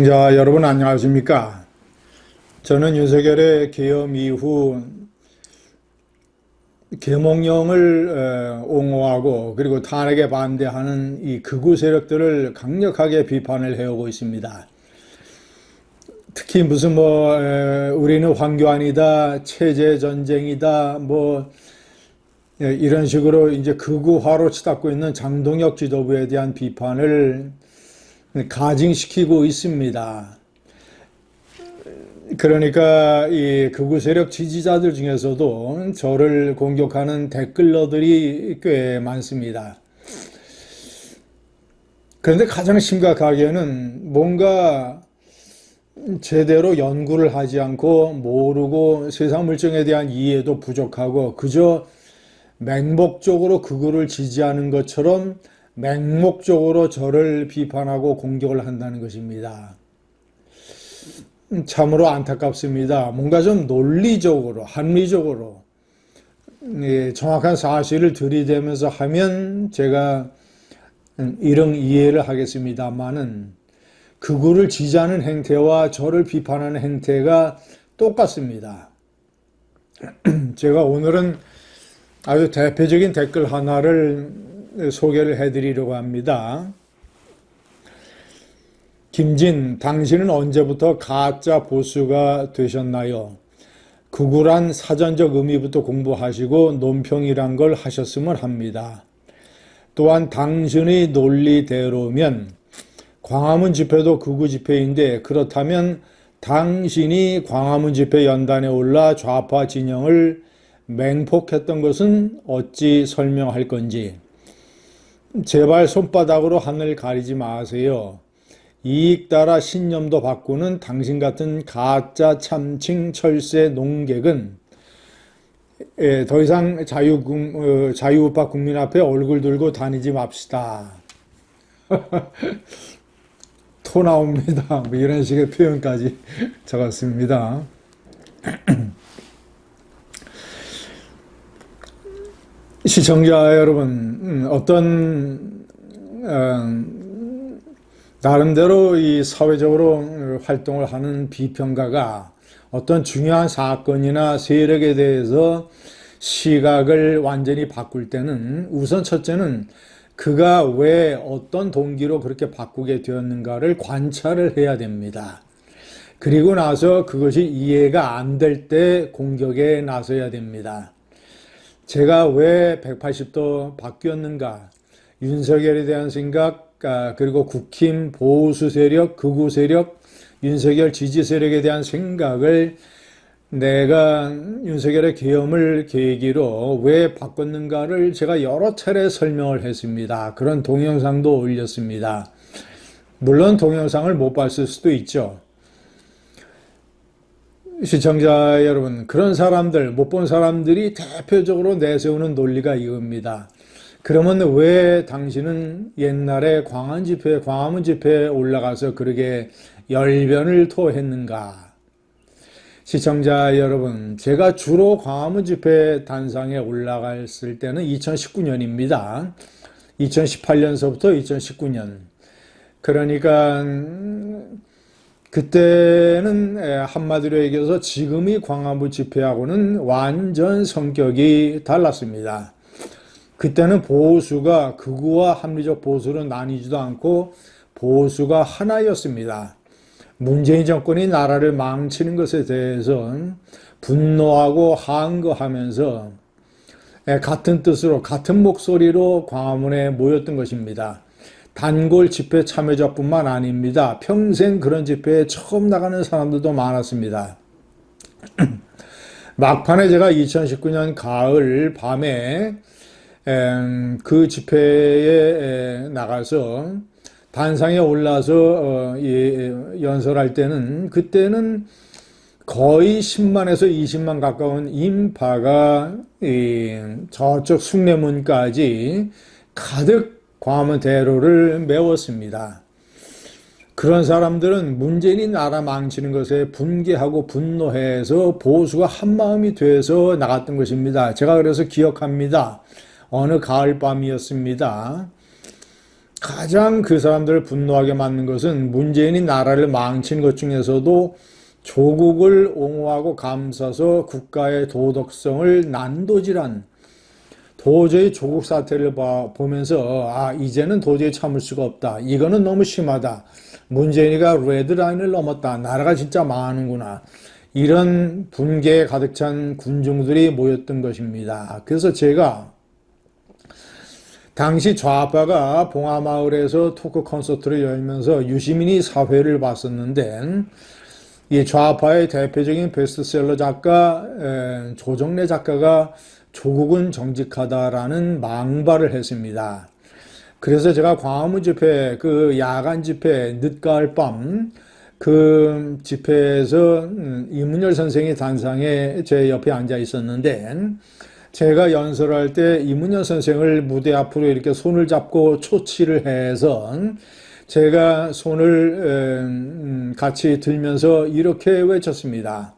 시청자 여러분 안녕하십니까? 저는 윤석열의 계엄 이후 계몽령을 옹호하고 그리고 탄핵에 반대하는 이 극우 세력들을 강력하게 비판을 해오고 있습니다. 특히 무슨 우리는 황교안이다, 체제 전쟁이다, 이런 식으로 이제 극우화로 치닫고 있는 장동혁 지도부에 대한 비판을 가증시키고 있습니다. 그러니까 이 극우 세력 지지자들 중에서도 저를 공격하는 댓글러들이 꽤 많습니다. 그런데 가장 심각하게는 뭔가 제대로 연구를 하지 않고 모르고 세상 물정에 대한 이해도 부족하고 그저 맹목적으로 극우를 지지하는 것처럼 맹목적으로 저를 비판하고 공격을 한다는 것입니다. 참으로 안타깝습니다. 뭔가 좀 논리적으로, 합리적으로 정확한 사실을 들이대면서 하면 제가 이런 이해를 하겠습니다만은 극우를 지지하는 행태와 저를 비판하는 행태가 똑같습니다. 제가 오늘은 아주 대표적인 댓글 하나를 소개를 해드리려고 합니다. 김진, 당신은 언제부터 가짜 보수가 되셨나요? 극우란 사전적 의미부터 공부하시고 논평이란 걸 하셨으면 합니다. 또한 당신의 논리대로면 광화문 집회도 극우 집회인데 그렇다면 당신이 광화문 집회 연단에 올라 좌파 진영을 맹폭했던 것은 어찌 설명할 건지. 제발 손바닥으로 하늘 가리지 마세요. 이익 따라 신념도 바꾸는 당신 같은 가짜 참칭 철새 농객은 더 이상 자유우파 국민 앞에 얼굴 들고 다니지 맙시다. 토 나옵니다. 이런 식의 표현까지 적었습니다. 시청자 여러분, 나름대로 이 사회적으로 활동을 하는 비평가가 어떤 중요한 사건이나 세력에 대해서 시각을 완전히 바꿀 때는 우선 첫째는 그가 왜 어떤 동기로 그렇게 바꾸게 되었는가를 관찰을 해야 됩니다. 그리고 나서 그것이 이해가 안 될 때 공격에 나서야 됩니다. 제가 왜 180도 바뀌었는가? 윤석열에 대한 생각, 그리고 국힘, 보수 세력, 극우 세력, 윤석열 지지 세력에 대한 생각을 내가 윤석열의 계엄을 계기로 왜 바꿨는가를 제가 여러 차례 설명을 했습니다. 그런 동영상도 올렸습니다. 물론 동영상을 못 봤을 수도 있죠. 시청자 여러분, 그런 사람들, 못 본 사람들이 대표적으로 내세우는 논리가 이겁니다. 그러면 왜 당신은 옛날에 광화문 집회에 올라가서 그렇게 열변을 토했는가? 시청자 여러분, 제가 주로 광화문 집회 단상에 올라갔을 때는 2019년입니다. 2018년서부터 2019년. 그러니까 그때는 한마디로 얘기해서 지금의 광화문 집회하고는 완전 성격이 달랐습니다. 그때는 보수가 극우와 합리적 보수로 나뉘지도 않고 보수가 하나였습니다. 문재인 정권이 나라를 망치는 것에 대해서 분노하고 항거하면서 같은 뜻으로 같은 목소리로 광화문에 모였던 것입니다. 단골 집회 참여자뿐만 아닙니다. 평생 그런 집회에 처음 나가는 사람들도 많았습니다. 막판에 제가 2019년 가을 밤에 그 집회에 나가서 단상에 올라서 연설할 때는 그때는 거의 10만에서 20만 가까운 인파가 저쪽 숭례문까지 가득 광화문 대로를 메웠습니다. 그런 사람들은 문재인이 나라 망치는 것에 분개하고 분노해서 보수가 한마음이 돼서 나갔던 것입니다. 제가 그래서 기억합니다. 어느 가을밤이었습니다. 가장 그 사람들을 분노하게 만든 것은 문재인이 나라를 망친 것 중에서도 조국을 옹호하고 감싸서 국가의 도덕성을 난도질한 도저히 조국 사태를 보면서 이제는 도저히 참을 수가 없다. 이거는 너무 심하다. 문재인이가 레드라인을 넘었다. 나라가 진짜 망하는구나. 이런 분개에 가득 찬 군중들이 모였던 것입니다. 그래서 제가 당시 좌파가 봉하마을에서 토크 콘서트를 열면서 유시민이 사회를 봤었는데 이 좌파의 대표적인 베스트셀러 작가 조정래 작가가 조국은 정직하다라는 망발을 했습니다. 그래서 제가 광화문 집회, 그 야간 집회, 늦가을 밤, 그 집회에서 이문열 선생이 단상에 제 옆에 앉아 있었는데, 제가 연설할 때 이문열 선생을 무대 앞으로 이렇게 손을 잡고 초치를 해서 제가 손을 같이 들면서 이렇게 외쳤습니다.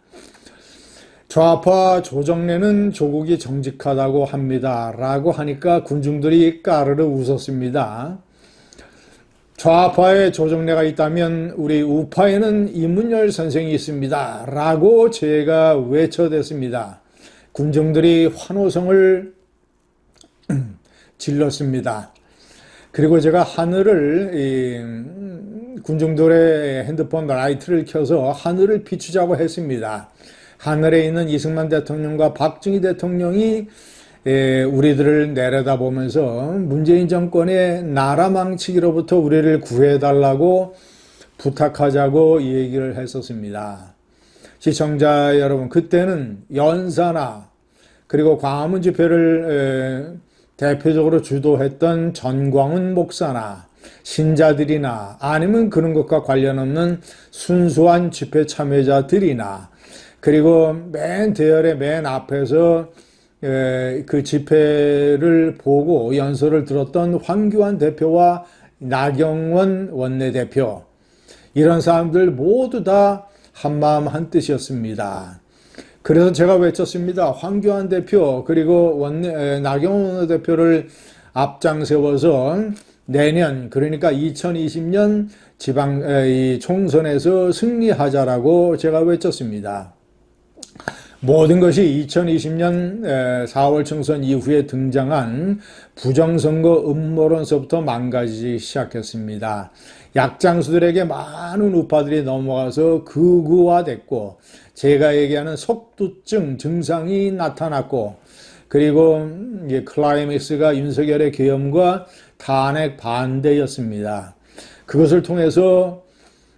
좌파 조정래는 조국이 정직하다고 합니다. 라고 하니까 군중들이 까르르 웃었습니다. 좌파에 조정래가 있다면 우리 우파에는 이문열 선생이 있습니다. 라고 제가 외쳐댔습니다. 군중들이 환호성을 질렀습니다. 그리고 제가 군중들의 핸드폰 라이트를 켜서 하늘을 비추자고 했습니다. 하늘에 있는 이승만 대통령과 박정희 대통령이 우리들을 내려다보면서 문재인 정권의 나라 망치기로부터 우리를 구해달라고 부탁하자고 얘기를 했었습니다. 시청자 여러분, 그때는 연사나 그리고 광화문 집회를 대표적으로 주도했던 전광훈 목사나 신자들이나 아니면 그런 것과 관련 없는 순수한 집회 참여자들이나 그리고 맨 대열의 맨 앞에서 그 집회를 보고 연설을 들었던 황교안 대표와 나경원 원내대표, 이런 사람들 모두 다 한마음 한뜻이었습니다. 그래서 제가 외쳤습니다. 황교안 대표 그리고 나경원 원내대표를 앞장세워서 내년, 그러니까 2020년 총선에서 승리하자라고 제가 외쳤습니다. 모든 것이 2020년 4월 총선 이후에 등장한 부정선거 음모론서부터 망가지기 시작했습니다. 약장수들에게 많은 우파들이 넘어가서 극우화됐고, 제가 얘기하는 속두증 증상이 나타났고, 그리고 클라이맥스가 윤석열의 계엄과 탄핵 반대였습니다. 그것을 통해서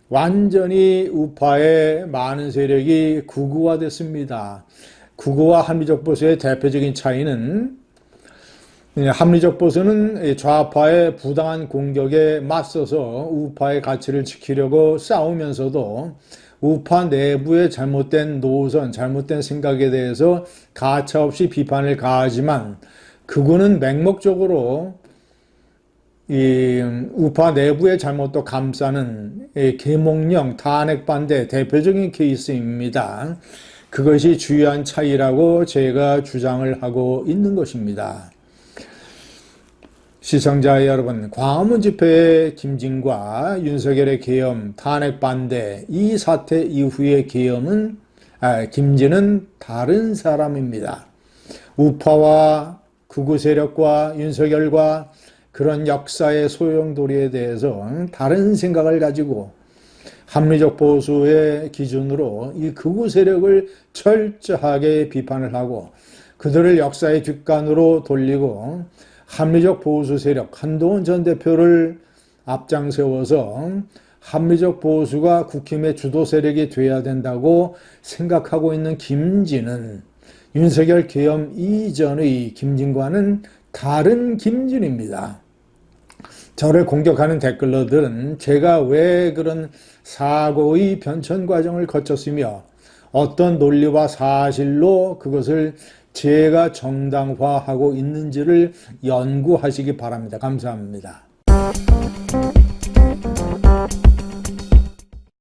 완전히 우파의 많은 세력이 극우화됐습니다. 극우와 합리적 보수의 대표적인 차이는, 합리적 보수는 좌파의 부당한 공격에 맞서서 우파의 가치를 지키려고 싸우면서도 우파 내부의 잘못된 노선, 잘못된 생각에 대해서 가차없이 비판을 가하지만, 극우는 맹목적으로 이 우파 내부의 잘못도 감싸는 계몽령 탄핵 반대 대표적인 케이스입니다. 그것이 주요한 차이라고 제가 주장을 하고 있는 것입니다. 시청자 여러분, 광화문 집회의 김진과 윤석열의 계엄, 탄핵 반대, 이 사태 이후의 김진은 다른 사람입니다. 우파와 극우 세력과 윤석열과 그런 역사의 소용돌이에 대해서 다른 생각을 가지고 합리적 보수의 기준으로 이 극우 세력을 철저하게 비판을 하고 그들을 역사의 뒷간으로 돌리고 합리적 보수 세력 한동훈 전 대표를 앞장세워서 합리적 보수가 국힘의 주도 세력이 돼야 된다고 생각하고 있는 김진은 윤석열 계엄 이전의 김진과는 다른 김진입니다. 저를 공격하는 댓글러들은 제가 왜 그런 사고의 변천 과정을 거쳤으며 어떤 논리와 사실로 그것을 제가 정당화하고 있는지를 연구하시기 바랍니다. 감사합니다.